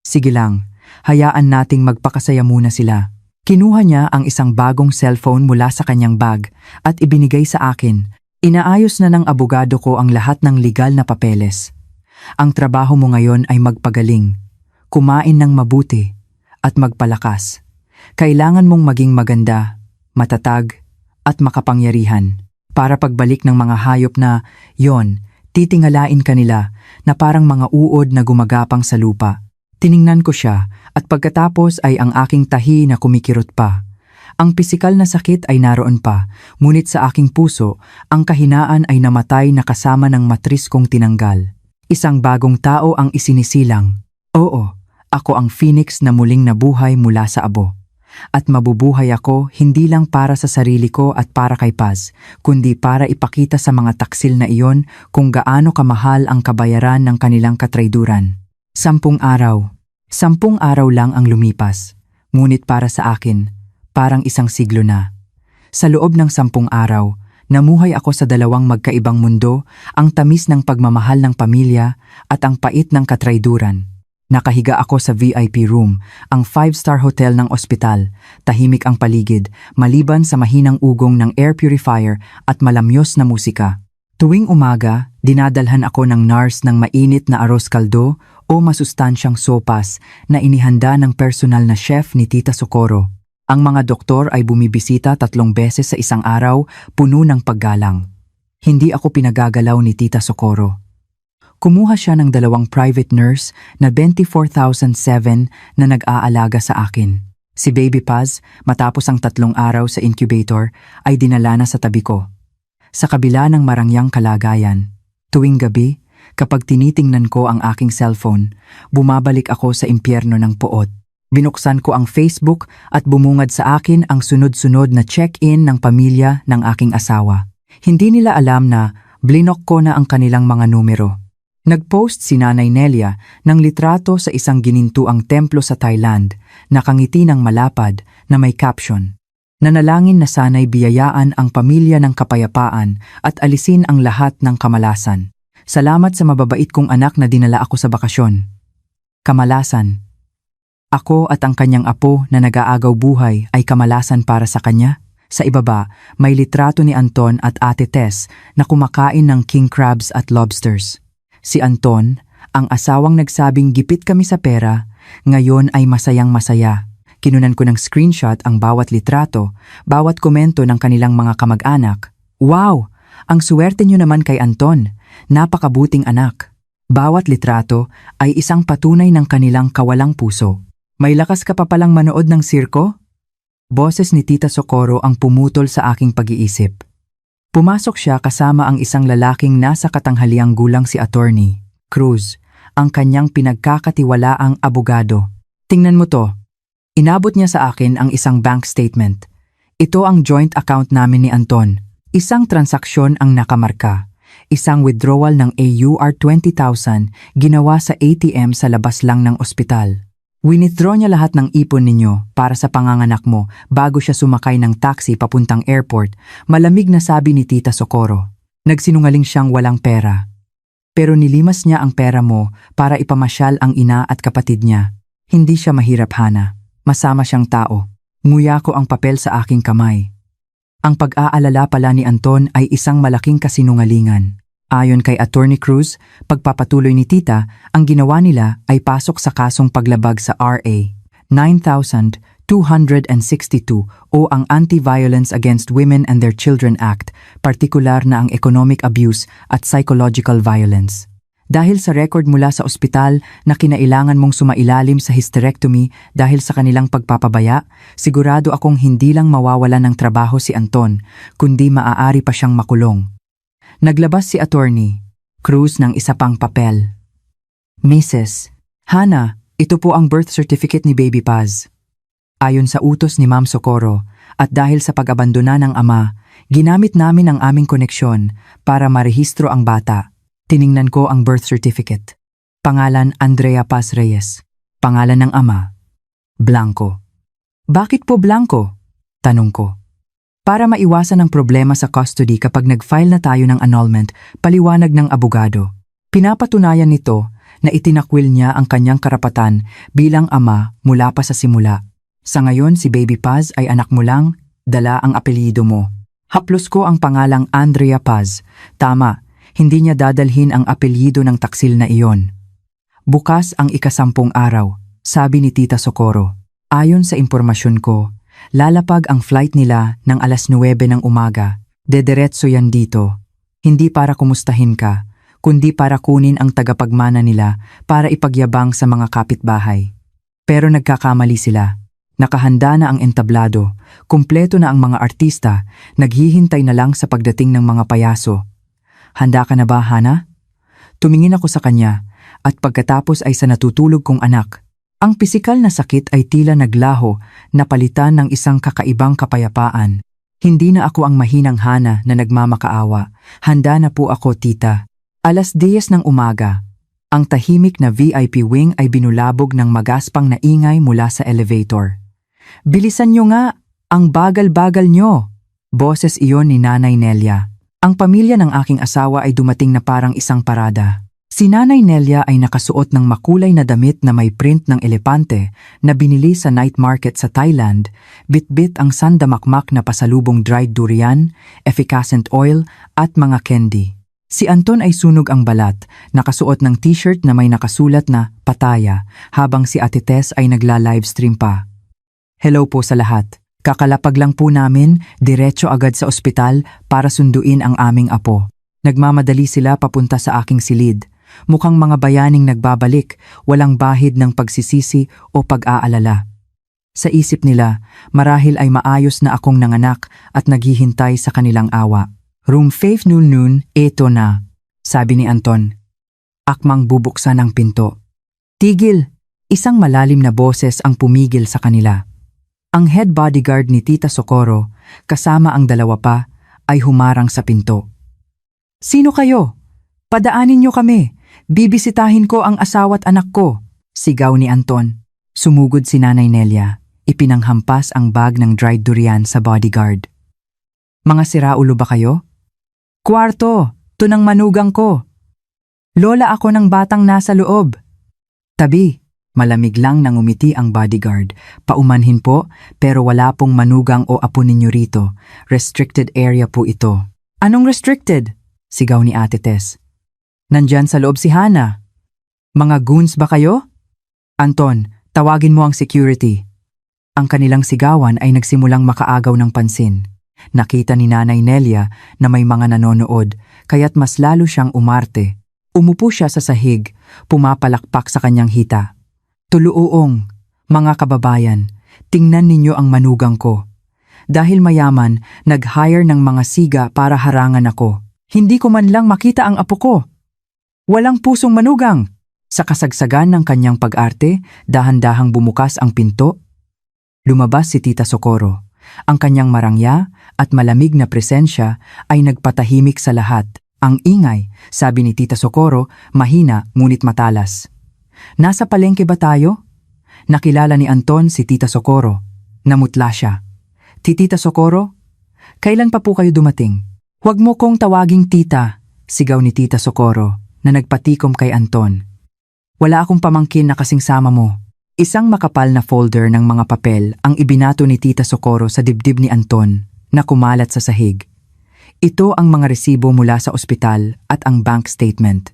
Sige lang. Hayaan nating magpakasaya muna sila. Kinuha niya ang isang bagong cellphone mula sa kanyang bag at ibinigay sa akin. Inaayos na ng abogado ko ang lahat ng legal na papeles. Ang trabaho mo ngayon ay magpagaling, kumain ng mabuti, at magpalakas. Kailangan mong maging maganda, matatag, at makapangyarihan. Para pagbalik ng mga hayop na, yon, titingalain ka nila na parang mga uod na gumagapang sa lupa. Tiningnan ko siya at pagkatapos ay ang aking tahi na kumikirot pa. Ang pisikal na sakit ay naroon pa, ngunit sa aking puso, ang kahinaan ay namatay na kasama ng matris kong tinanggal. Isang bagong tao ang isinisilang. Oo, ako ang phoenix na muling nabuhay mula sa abo. At mabubuhay ako hindi lang para sa sarili ko at para kay Paz, kundi para ipakita sa mga taksil na iyon kung gaano kamahal ang kabayaran ng kanilang katrayduran. 10 araw. 10 araw lang ang lumipas, ngunit para sa akin, parang isang siglo na. Sa loob ng 10 araw, Namuhay ako sa dalawang magkaibang mundo, ang tamis ng pagmamahal ng pamilya at ang pait ng katrayduran. Nakahiga ako sa VIP room, ang 5-star hotel ng ospital. Tahimik ang paligid, maliban sa mahinang ugong ng air purifier at malamyos na musika. Tuwing umaga, dinadalhan ako ng nurse ng mainit na arroz caldo o masustansyang sopas na inihanda ng personal na chef ni Tita Socorro. Ang mga doktor ay bumibisita 3 beses sa isang araw, puno ng paggalang. Hindi ako pinagagalaw ni Tita Socorro. Kumuha siya ng 2 private nurse na 24,007 na nag-aalaga sa akin. Si Baby Paz, matapos ang 3 araw sa incubator, ay dinala na sa tabi ko. Sa kabila ng marangyang kalagayan, tuwing gabi, kapag tinitingnan ko ang aking cellphone, bumabalik ako sa impyerno ng puot. Binuksan ko ang Facebook at bumungad sa akin ang sunod-sunod na check-in ng pamilya ng aking asawa. Hindi nila alam na blinok ko na ang kanilang mga numero. Nag-post si Nanay Nelia ng litrato sa isang ginintuang templo sa Thailand, nakangiti ng malapad na may caption. Nanalangin na sana'y biyayaan ang pamilya ng kapayapaan at alisin ang lahat ng kamalasan. Salamat sa mababait kong anak na dinala ako sa bakasyon. Kamalasan. Ako at ang kanyang apo na nag-aagaw buhay ay kamalasan para sa kanya. Sa ibaba, may litrato ni Anton at Ate Tess na kumakain ng king crabs at lobsters. Si Anton, ang asawang nagsabing gipit kami sa pera, ngayon ay masayang-masaya. Kinunan ko ng screenshot ang bawat litrato, bawat komento ng kanilang mga kamag-anak. Wow! Ang swerte nyo naman kay Anton. Napakabuting anak. Bawat litrato ay isang patunay ng kanilang kawalang puso. May lakas ka pa palang manood ng sirko? Boses ni Tita Socorro ang pumutol sa aking pag-iisip. Pumasok siya kasama ang isang lalaking nasa katanghaliang gulang si Attorney Cruz, ang kanyang pinagkakatiwalaang abogado. Tingnan mo to. Inabot niya sa akin ang isang bank statement. Ito ang joint account namin ni Anton. Isang transaksyon ang nakamarka. Isang withdrawal ng AUR 20,000 ginawa sa ATM sa labas lang ng ospital. Winithdraw niya lahat ng ipon ninyo para sa panganganak mo bago siya sumakay ng taxi papuntang airport, malamig na sabi ni Tita Socorro. Nagsinungaling siyang walang pera. Pero nilimas niya ang pera mo para ipamasyal ang ina at kapatid niya. Hindi siya mahirap, Hana. Masama siyang tao. Nguya ko ang papel sa aking kamay. Ang pag-aalala pala ni Anton ay isang malaking kasinungalingan. Ayon kay Attorney Cruz, pagpapatuloy ni Tita, ang ginawa nila ay pasok sa kasong paglabag sa RA 9262 o ang Anti-Violence Against Women and Their Children Act, partikular na ang economic abuse at psychological violence. Dahil sa record mula sa ospital na kinailangan mong sumailalim sa hysterectomy dahil sa kanilang pagpapabaya, sigurado akong hindi lang mawawalan ng trabaho si Anton, kundi maaari pa siyang makulong. Naglabas si Attorney Cruz ng isa pang papel. Mrs. Hana, ito po ang birth certificate ni Baby Paz. Ayon sa utos ni Ma'am Socorro, at dahil sa pag-abandona ng ama, ginamit namin ang aming koneksyon para marehistro ang bata. Tiningnan ko ang birth certificate. Pangalan Andrea Paz Reyes. Pangalan ng ama, Blanco. Bakit po Blanco? Tanong ko. Para maiwasan ang problema sa custody kapag nag-file na tayo ng annulment, paliwanag ng abogado. Pinapatunayan nito na itinakwil niya ang kanyang karapatan bilang ama mula pa sa simula. Sa ngayon si Baby Paz ay anak mo lang, dala ang apelyido mo. Haplos ko ang pangalang Andrea Paz. Tama, hindi niya dadalhin ang apelyido ng taksil na iyon. Bukas ang ika-10 araw, sabi ni Tita Socorro. Ayon sa impormasyon ko, lalapag ang flight nila ng 9:00 ng umaga. Dederetso yan dito. Hindi para kumustahin ka, kundi para kunin ang tagapagmana nila para ipagyabang sa mga kapitbahay. Pero nagkakamali sila. Nakahanda na ang entablado, kumpleto na ang mga artista, naghihintay na lang sa pagdating ng mga payaso. Handa ka na ba, Hana? Tumingin ako sa kanya at pagkatapos ay sa natutulog kong anak. Ang pisikal na sakit ay tila naglaho, napalitan ng isang kakaibang kapayapaan. Hindi na ako ang mahinang Hana na nagmamakaawa. Handa na po ako, tita. 10:00 ng umaga. Ang tahimik na VIP wing ay binulabog ng magaspang na ingay mula sa elevator. Bilisan nyo nga! Ang bagal-bagal nyo! Boses iyon ni Nanay Nelia. Ang pamilya ng aking asawa ay dumating na parang isang parada. Si Nanay Nelia ay nakasuot ng makulay na damit na may print ng elepante na binili sa night market sa Thailand, bit-bit ang sandamakmak na pasalubong dried durian, effervescent oil at mga candy. Si Anton ay sunog ang balat, nakasuot ng t-shirt na may nakasulat na Pataya, habang si Ate Tess ay nagla-livestream pa. Hello po sa lahat. Kakalapag lang po namin, diretso agad sa ospital para sunduin ang aming apo. Nagmamadali sila papunta sa aking silid. Mukhang mga bayaning nagbabalik, walang bahid ng pagsisisi o pag-aalala. Sa isip nila, marahil ay maayos na akong nanganak at naghihintay sa kanilang awa. Room 500, eto na, sabi ni Anton. Akmang bubuksan ang pinto. Tigil! Isang malalim na boses ang pumigil sa kanila. Ang head bodyguard ni Tita Socorro, kasama ang dalawa pa, ay humarang sa pinto. Sino kayo? Padaanin niyo kami. Bibisitahin ko ang asawa't anak ko, sigaw ni Anton. Sumugod si Nanay Nelia. Ipinanghampas ang bag ng dried durian sa bodyguard. Mga siraulo ba kayo? Kwarto, tunang manugang ko. Lola ako ng batang nasa loob. Tabi, malamig lang nang umiti ang bodyguard. Paumanhin po, pero wala pong manugang o apo ninyo rito. Restricted area po ito. Anong restricted? Sigaw ni Ate Tess. Nandyan sa loob si Hana. Mga goons ba kayo? Anton, tawagin mo ang security. Ang kanilang sigawan ay nagsimulang makaagaw ng pansin. Nakita ni Nanay Nelia na may mga nanonood, kaya't mas lalo siyang umarte. Umupo siya sa sahig, pumapalakpak sa kanyang hita. Tuluuong, mga kababayan, tingnan ninyo ang manugang ko. Dahil mayaman, nag-hire ng mga siga para harangan ako. Hindi ko man lang makita ang apo ko. Walang pusong manugang. Sa kasagsagan ng kanyang pag-arte, dahan-dahang bumukas ang pinto. Lumabas si Tita Socorro. Ang kanyang marangya at malamig na presensya ay nagpatahimik sa lahat. Ang ingay, sabi ni Tita Socorro, mahina ngunit matalas. Nasa palengke ba tayo? Nakilala ni Anton si Tita Socorro. Namutla siya. Tita Socorro, kailan pa po kayo dumating? Huwag mo kong tawaging tita, sigaw ni Tita Socorro na nagpatikom kay Anton. Wala akong pamangkin na kasing sama mo. Isang makapal na folder ng mga papel ang ibinato ni Tita Socorro sa dibdib ni Anton na kumalat sa sahig. Ito ang mga resibo mula sa ospital at ang bank statement.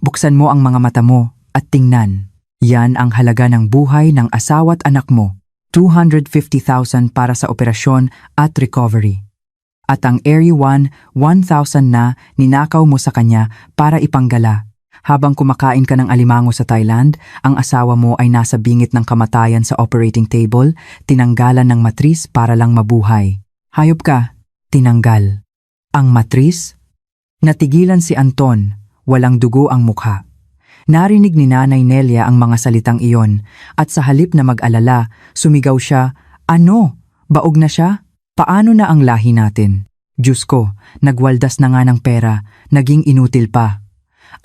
Buksan mo ang mga mata mo at tingnan. Yan ang halaga ng buhay ng asawa't anak mo. 250,000 para sa operasyon at recovery. At ang Area 1, 1,000 na ninakaw mo sa kanya para ipanggala. Habang kumakain ka ng alimango sa Thailand, ang asawa mo ay nasa bingit ng kamatayan sa operating table, tinanggalan ng matris para lang mabuhay. Hayop ka, tinanggal. Ang matris? Natigilan si Anton, walang dugo ang mukha. Narinig ni Nanay Nelia ang mga salitang iyon, at sa halip na mag-alala, sumigaw siya, Ano? Baog na siya? Paano na ang lahi natin? Diyos ko, nagwaldas na nga ng pera, naging inutil pa.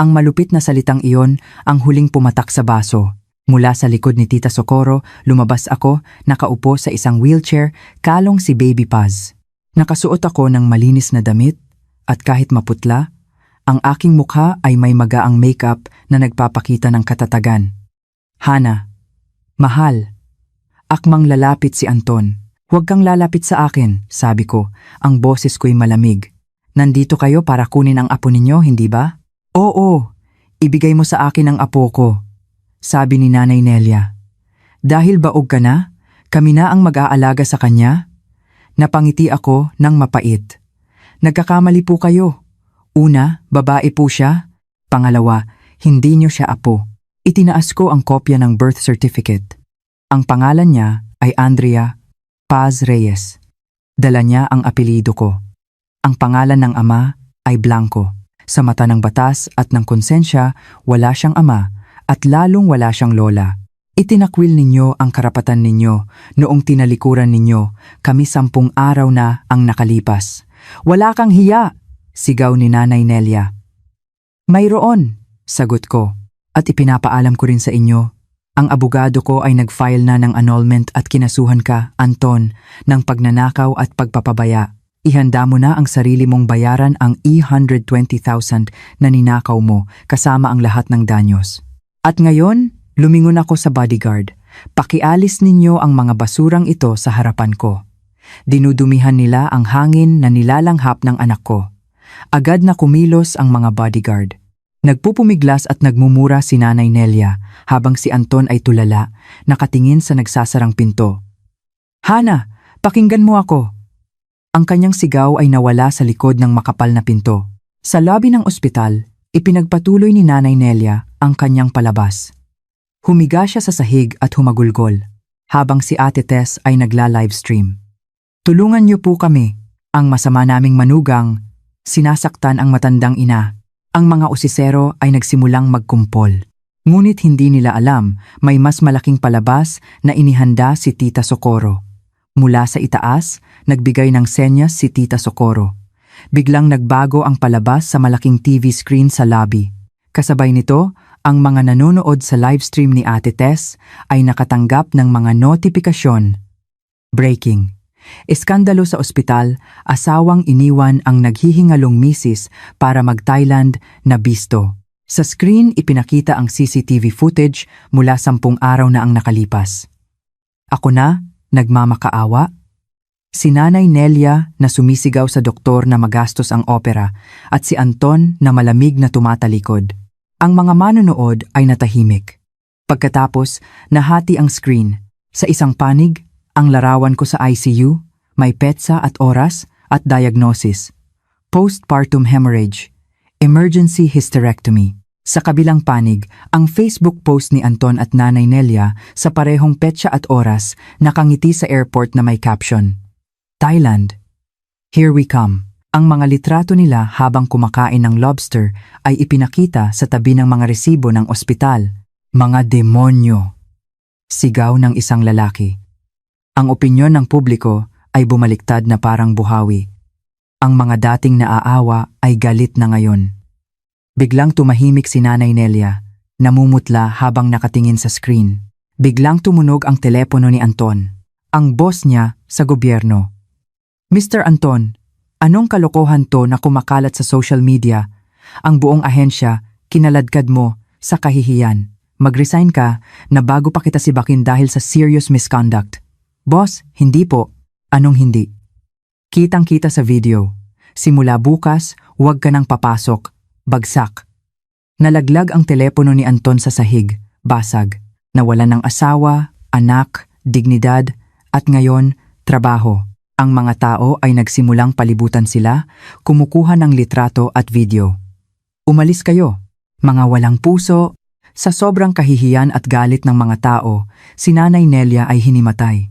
Ang malupit na salitang iyon ang huling pumatak sa baso. Mula sa likod ni Tita Socorro, lumabas ako, nakaupo sa isang wheelchair, kalong si Baby Paz. Nakasuot ako ng malinis na damit, at kahit maputla, ang aking mukha ay may magaang makeup na nagpapakita ng katatagan. Hana, mahal. Akmang lalapit si Anton. Huwag kang lalapit sa akin, sabi ko, ang boses ko'y malamig. Nandito kayo para kunin ang apo ninyo, hindi ba? Oo, ibigay mo sa akin ang apo ko, sabi ni Nanay Nelia. Dahil baog ka na, kami na ang mag-aalaga sa kanya? Napangiti ako ng mapait. Nagkakamali po kayo. Una, babae po siya. Pangalawa, hindi niyo siya apo. Itinaas ko ang kopya ng birth certificate. Ang pangalan niya ay Andrea Paz Reyes. Dala niya ang apelyido ko. Ang pangalan ng ama ay Blanco. Sa mata ng batas at ng konsensya, wala siyang ama at lalong wala siyang lola. Itinakwil ninyo ang karapatan ninyo noong tinalikuran ninyo, kami 10 araw na ang nakalipas. Wala kang hiya, sigaw ni Nanay Nelia. Mayroon, sagot ko, at ipinapaalam ko rin sa inyo. Ang abogado ko ay nag-file na ng annulment at kinasuhan ka, Anton, ng pagnanakaw at pagpapabaya. Ihanda mo na ang sarili mong bayaran ang E120,000 na ninakaw mo kasama ang lahat ng danyos. At ngayon, lumingon ako sa bodyguard. Pakialis ninyo ang mga basurang ito sa harapan ko. Dinudumihan nila ang hangin na nilalanghap ng anak ko. Agad na kumilos ang mga bodyguard. Nagpupumiglas at nagmumura si Nanay Nelia habang si Anton ay tulala, nakatingin sa nagsasarang pinto. "Hana, pakinggan mo ako." Ang kanyang sigaw ay nawala sa likod ng makapal na pinto. Sa lobby ng ospital, ipinagpatuloy ni Nanay Nelia ang kanyang palabas. Humiga siya sa sahig at humagulgol, habang si Ate Tess ay nagla-livestream. "Tulungan niyo po kami, ang masama naming manugang." Sinasaktan ang matandang ina. Ang mga usisero ay nagsimulang magkumpol. Ngunit hindi nila alam, may mas malaking palabas na inihanda si Tita Socorro. Mula sa itaas, nagbigay ng senyas si Tita Socorro. Biglang nagbago ang palabas sa malaking TV screen sa lobby. Kasabay nito, ang mga nanonood sa livestream ni Ate Tess ay nakatanggap ng mga notifikasyon. Breaking. Iskandalo sa ospital, asawang iniwan ang naghihingalong misis para mag-Thailand na bisto. Sa screen, ipinakita ang CCTV footage mula 10 araw na ang nakalipas. Ako na, nagmamakaawa? Si Nanay Nelia na sumisigaw sa doktor na magastos ang opera at si Anton na malamig na tumatalikod. Ang mga manonood ay natahimik. Pagkatapos, nahati ang screen. Sa isang panig, ang larawan ko sa ICU, may petsa at oras at diagnosis. Postpartum hemorrhage. Emergency hysterectomy. Sa kabilang panig, ang Facebook post ni Anton at Nanay Nelia sa parehong petsa at oras nakangiti sa airport na may caption, "Thailand, here we come." Ang mga litrato nila habang kumakain ng lobster ay ipinakita sa tabi ng mga resibo ng ospital. "Mga demonyo!" Sigaw ng isang lalaki. Ang opinyon ng publiko ay bumaliktad na parang buhawi. Ang mga dating naaawa ay galit na ngayon. Biglang tumahimik si Nanay Nelia, namumutla habang nakatingin sa screen. Biglang tumunog ang telepono ni Anton, ang boss niya sa gobyerno. "Mr. Anton, anong kalokohan to na kumakalat sa social media? Ang buong ahensya, kinaladkad mo sa kahihiyan. Mag-resign ka na bago pa kita sibakin dahil sa serious misconduct." "Boss, hindi po." "Anong hindi?" "Kitang-kita sa video. Simula bukas, huwag ka nang papasok." Bagsak. Nalaglag ang telepono ni Anton sa sahig, basag. Nawalan ng asawa, anak, dignidad, at ngayon, trabaho. Ang mga tao ay nagsimulang palibutan sila, kumukuha ng litrato at video. "Umalis kayo, mga walang puso." Sa sobrang kahihiyan at galit ng mga tao, si Nanay Nelia ay hinimatay.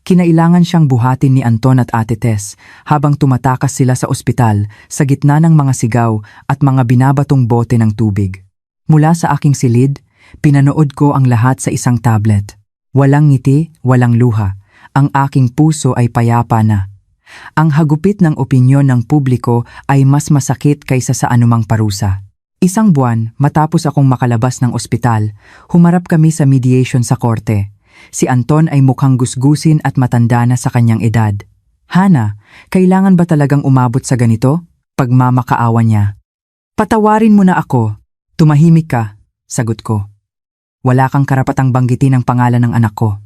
Kinailangan siyang buhatin ni Anton at Ate Tess habang tumatakas sila sa ospital sa gitna ng mga sigaw at mga binabatong bote ng tubig. Mula sa aking silid, pinanood ko ang lahat sa isang tablet. Walang ngiti, walang luha. Ang aking puso ay payapa na. Ang hagupit ng opinyon ng publiko ay mas masakit kaysa sa anumang parusa. Isang buwan matapos akong makalabas ng ospital, humarap kami sa mediation sa korte. Si Anton ay mukhang gusgusin at matanda na sa kanyang edad. "Hana, kailangan ba talagang umabot sa ganito?" Pagmamakaawa niya. "Patawarin mo na ako." "Tumahimik ka," sagot ko. "Wala kang karapatang banggitin ang pangalan ng anak ko."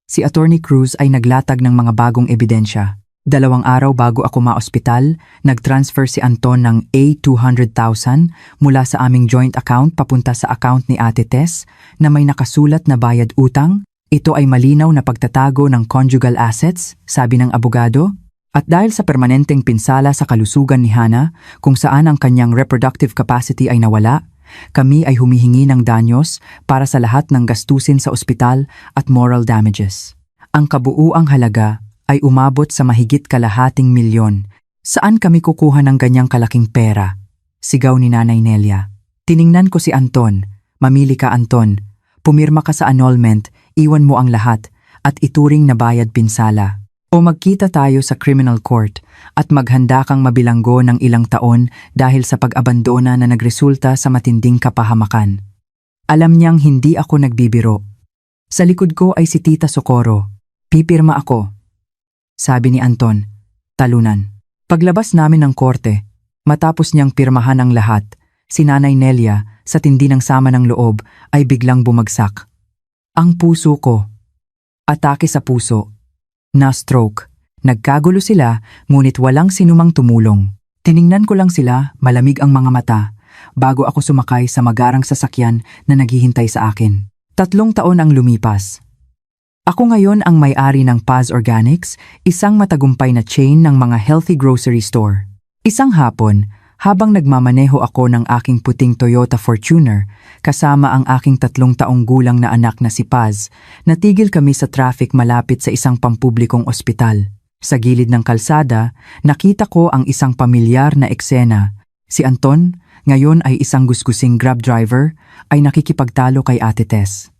Si Attorney Cruz ay naglatag ng mga bagong ebidensya. 2 araw bago ako ma-ospital, nag-transfer si Anton ng A200,000 mula sa aming joint account papunta sa account ni Ate Tess na may nakasulat na bayad utang. "Ito ay malinaw na pagtatago ng conjugal assets," sabi ng abogado. At dahil sa permanenteng pinsala sa kalusugan ni Hana, kung saan ang kanyang reproductive capacity ay nawala, kami ay humihingi ng danyos para sa lahat ng gastusin sa ospital at moral damages. Ang kabuuang halaga ay umabot sa mahigit 250,000. "Saan kami kukuha ng ganyang kalaking pera?" sigaw ni Nanay Nelia. Tiningnan ko si Anton. "Mamili ka, Anton. Pumirma ka sa annulment, iwan mo ang lahat, at ituring na bayad pinsala. O magkita tayo sa criminal court at maghanda kang mabilanggo ng ilang taon dahil sa pag-abandona na nagresulta sa matinding kapahamakan." Alam niyang hindi ako nagbibiro. Sa likod ko ay si Tita Socorro. "Pipirma ako," sabi ni Anton, talunan. Paglabas namin ng korte, matapos niyang pirmahan ang lahat, si Nanay Nelia, sa tindi ng sama ng loob, ay biglang bumagsak. Ang puso ko. Atake sa puso. Na-stroke. Nagkagulo sila, ngunit walang sinumang tumulong. Tiningnan ko lang sila, malamig ang mga mata, bago ako sumakay sa magarang sasakyan na naghihintay sa akin. 3 taon ang lumipas. Ako ngayon ang may-ari ng Paz Organics, isang matagumpay na chain ng mga healthy grocery store. Isang hapon, habang nagmamaneho ako ng aking puting Toyota Fortuner, kasama ang aking 3 taong gulang na anak na si Paz, natigil kami sa traffic malapit sa isang pampublikong ospital. Sa gilid ng kalsada, nakita ko ang isang pamilyar na eksena. Si Anton, ngayon ay isang gusgusing Grab driver, ay nakikipagtalo kay Ate Tess.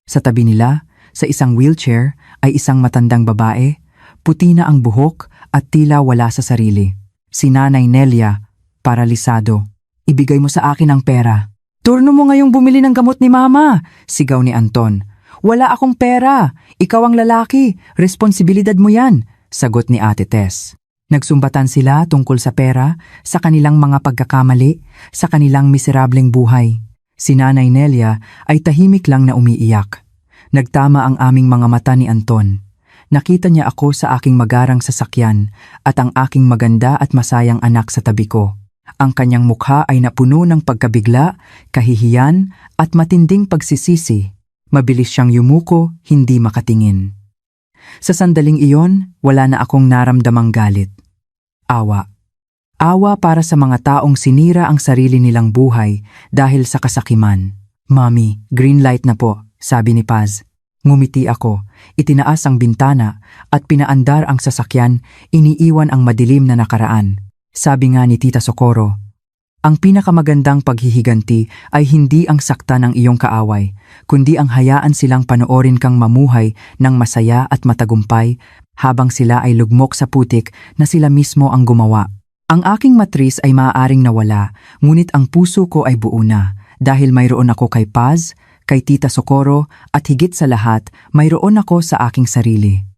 Sa tabi nila, sa isang wheelchair, ay isang matandang babae, puti na ang buhok at tila wala sa sarili. Si Nanay Nelia, paralisado. Ibigay mo sa akin ang pera. Turno mo ngayong bumili ng gamot ni Mama, sigaw ni Anton. Wala akong pera, ikaw ang lalaki, responsibilidad mo yan, sagot ni Ate Tess. Nagsumbatan sila tungkol sa pera, sa kanilang mga pagkakamali, sa kanilang miserableng buhay. Si Nanay Nelia ay tahimik lang na umiiyak. Nagtama ang aming mga mata ni Anton. Nakita niya ako sa aking magarang sasakyan at ang aking maganda at masayang anak sa tabi ko. Ang kanyang mukha ay napuno ng pagkabigla, kahihiyan at matinding pagsisisi. Mabilis siyang yumuko, hindi makatingin. Sa sandaling iyon, wala na akong naramdamang galit. Awa. Awa para sa mga taong sinira ang sarili nilang buhay dahil sa kasakiman. Mommy, green light na po, sabi ni Paz. Ngumiti ako, itinaas ang bintana at pinaandar ang sasakyan, iniiwan ang madilim na nakaraan. Sabi nga ni Tita Socorro, ang pinakamagandang paghihiganti ay hindi ang sakta ng iyong kaaway, kundi ang hayaan silang panoorin kang mamuhay ng masaya at matagumpay habang sila ay lugmok sa putik na sila mismo ang gumawa. Ang aking matris ay maaaring nawala, ngunit ang puso ko ay buo na dahil mayroon ako kay Paz, kay Tita Socorro at higit sa lahat, mayroon ako sa aking sarili.